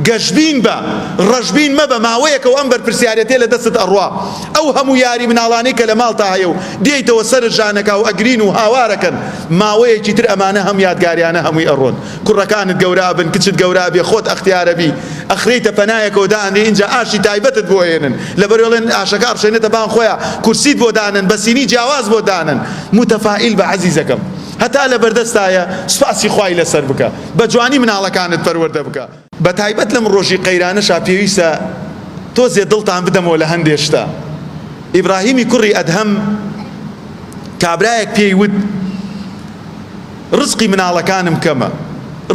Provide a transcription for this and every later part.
گەشبین بە ڕەشبین مەبە ماوەیەکە و ئەم بەرپرسیارەتێ لە دەستت ئەڕوا ئەو هەموو یاری مناڵانەی کە لە ماڵتا هەیە و دێیتەوە سەرت ژانەکە و ئەگرین و هاوارەکەن ماوەیەکی تر ئەمانە هەم یادگاریانە هەمووی ئەڕۆن کوڕەکانت گەورا بن کچت گەورا بێ خۆت ئەختیارە بی ئەخرەیتە پەنایەکەوە دانێ اینجا ئاشی تایبەتت بۆ هێنن لەبەرەوەڵێن ئاشەکە ئەڕشێنێتە بان خۆیان کورسیت بۆ دانن بە سینی جیاواز بۆ دانن متەفائیل بە عەزیزەکەم هەتا لە بەردەستایە سوپاسی خوای لەسەر بکە بە جوانی مناڵەکانت پەروەردە بکە بە تایبەت لەم ڕۆژی قەیرانەشا پێویستە تۆزێ دڵتان بدەمەوە لە هەندێک شتە ئیبراهیمی کوڕی ئەدهەم کابرایەک پێی وت ڕزقی مناڵەکانم کەمە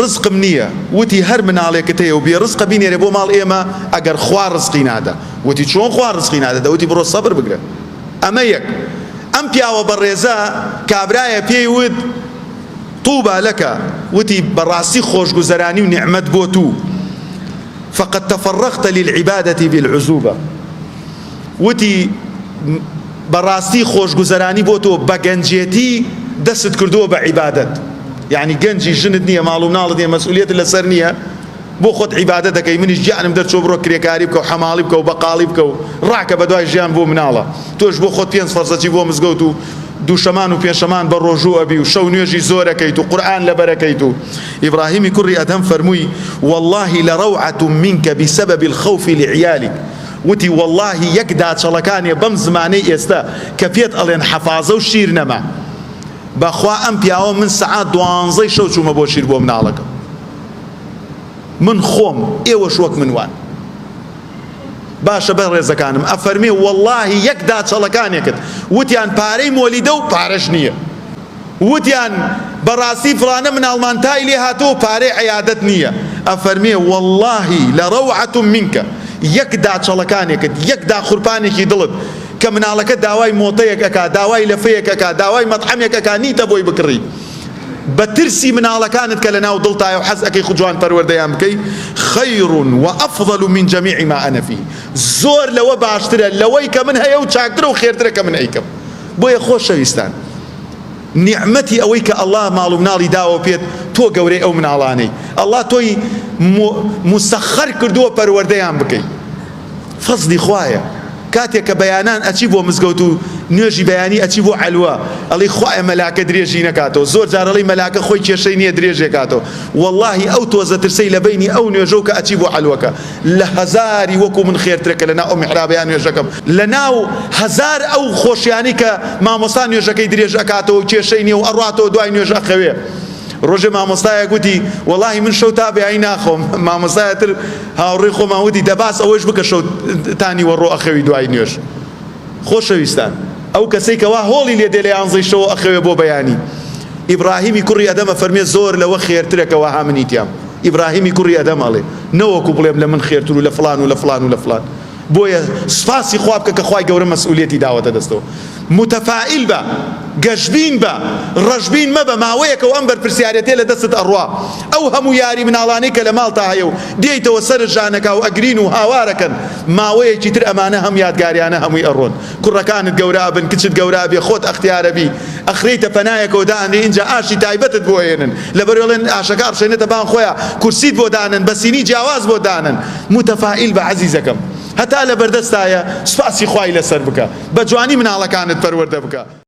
ڕزقم نییە وتی هەر مناڵێکت هەیە و بێ ڕزقە بینێرێ بۆ ماڵ ئێمە ئەگەر خوا ڕزقی نادا وتی چۆن خوا ڕزقی نادا دەوتی بڕۆ سەبر بگرە ئەمە یەک ئەم پیاوە بەڕێزە کابرایە پێی وت طوبى لك وتي براسي خوش گزراني ونعمت بوتو فقد تفرغت للعبادة بالعزوبة وتي براسي خوش گزراني بوتو بگنجيتي دست كردو بعبادت يعني گنجي جند نية معلوم نالد نية مسؤولية لسر نية بو خود عبادتك منش جاء نمدر شو برو كريكاري بكو حمالي بكو بقالي بكو راكة بدواي جيان بو منالا توش بو خود بينس فرصتي بو مزگوتو دووشەمان و پێشەمان بە ڕۆژوو ئەبی و شەو نوێژی زۆرەکەیت و قورئان لەبەرەکەیت و ئیبراهیمی کوڕی ئەدەم فەرمووی والله لروعة منك بسبب الخوف لعيالك وتی والله یەک داچەڵەکانێ بەم زمانەی ئێستا کە پێت ئەڵێن حەفازە و شیر نەما بەخوا ئەم پیاوە من سەعات 12 شەو چوومە بۆ شیر بۆ مناڵەکەم من خۆم ئێوەش وەک منوان باشە بە ڕێزەکانم ئەفەرمێ والله یەک داچەڵەکانێکت وتیان پارەی مۆلیدە و پارەش نییە وتیان بەڕاستی فڵانە مناڵمان تای لێ هاتەوە پارەی عەیادەت نییە ئەفەرمێ والله لروعة منك یەک داچەڵەکانێکت یەک داخورپانێکی دڵت کە مناڵەکە داوای مۆتەیەک ئەکا داوای لەفەیەک ئەکا داوای مەطعەمێک ئەکا نیتە بۆی بکڕی بترسي مناڵەکانت کە لەناو دڵتایە و حەز ئەکەی خوجوان پەروەردەیان بکەی خەیر وأفضل من جميع ما أنا فيه زۆر لەوە باشترە لەوەی کە من هەیە و چاکترە و خێرترە کە من ئەیکەم بۆیە خۆشەویستان نیعمەتی ئەوەی کە ئەڵڵا ماڵ و مناڵی داوە پێت تۆ گەورەی ئەو مناڵانەی ئەڵڵا تۆی مسەخەر کردووە پەروەردەیان بکەی فەزلی خوایە کاتێک کە بەیانان ئەچی بۆ مزگەوت و نوێژی بەیانی ئەچی بۆ عەلوە ئەڵێ خوایە مەلاکە درێژی نەکاتەوە زۆر جار ئەڵێ مەلاکە خۆی کێشەی نییە درێژێ کاتەوە والله ئەو تۆزە ترسەی لە بینی ئەو نوێژە کە ئەچی بۆ عەلوەکە لە هەزاری وەکو من خێرترە کە لەناو ئەو میحرابەیان نوێژەکەم لەناو هەزار ئەو خۆشیانی کە مامۆستا نوێژەکەی درێژ ئەکاتەوە کێشەی نییە و ئەڕاتەوە دوای نوێژ ئەخەوێ ڕۆژێ مامۆستایە گوتی وەڵاهی من شەو تا بێایی ناخۆم مامۆستایەتر هاوڕێی خۆمان وتی دەباس ئەوەش بکە شەو تانی وەڕۆ ئەخەوی دوای نوێژ خۆشەویستان ئەو کەسەی کەوا هۆڵی لێ دێ لە 11 شەوە ئەخەوێ بۆ بەیانی ئیبراهیمی کوڕی ئەدەمە فەرمێ زۆر لەوە خێرترە کەوا ها منیتیام ئیبراهیمی کوڕی ئەدەم ئەڵێ نەوەکو بڵێم لە من خێرتر و لە فڵان و لە فڵان و لە فڵان بۆیە سپاسی خوا بکە کە خوای گەورە مەسئولیەتی داوەتە دەستەوە متەفائیل بە گەشبین بە ڕەشبین مەبە ماوەیەکە و ئەم بەرپرسیارەتێ لە دەستت ئەڕوا ئەو هەموو یاری مناڵانەی کە لە ماڵتا هەیە و دێیتەوە سەرت ژانەکە و ئەگرین و هاوارەکەن ماوەیەکی تر ئەمانە هەم یادگاریانە هەمووی ئەڕۆن کوڕەکانت گەورا بن کچت گەورا بێ خۆت ئەختیارە بی ئەخرەیتە پەنایەکەوە دانێ اینجا ئاشی تایبەتت بۆ هێنن لەبەرەوەڵێن ئاشەکە ئەڕشێنێتە بان خۆیان کورسیت بۆ دانن بە سینی جیاواز بۆ دانن متەفائیل بە عەزیزەکەم هەتا لە بەردەستایە سوپاسی خوای لەسەر بکە بە جوانی مناڵەکانت پەروەردە بکە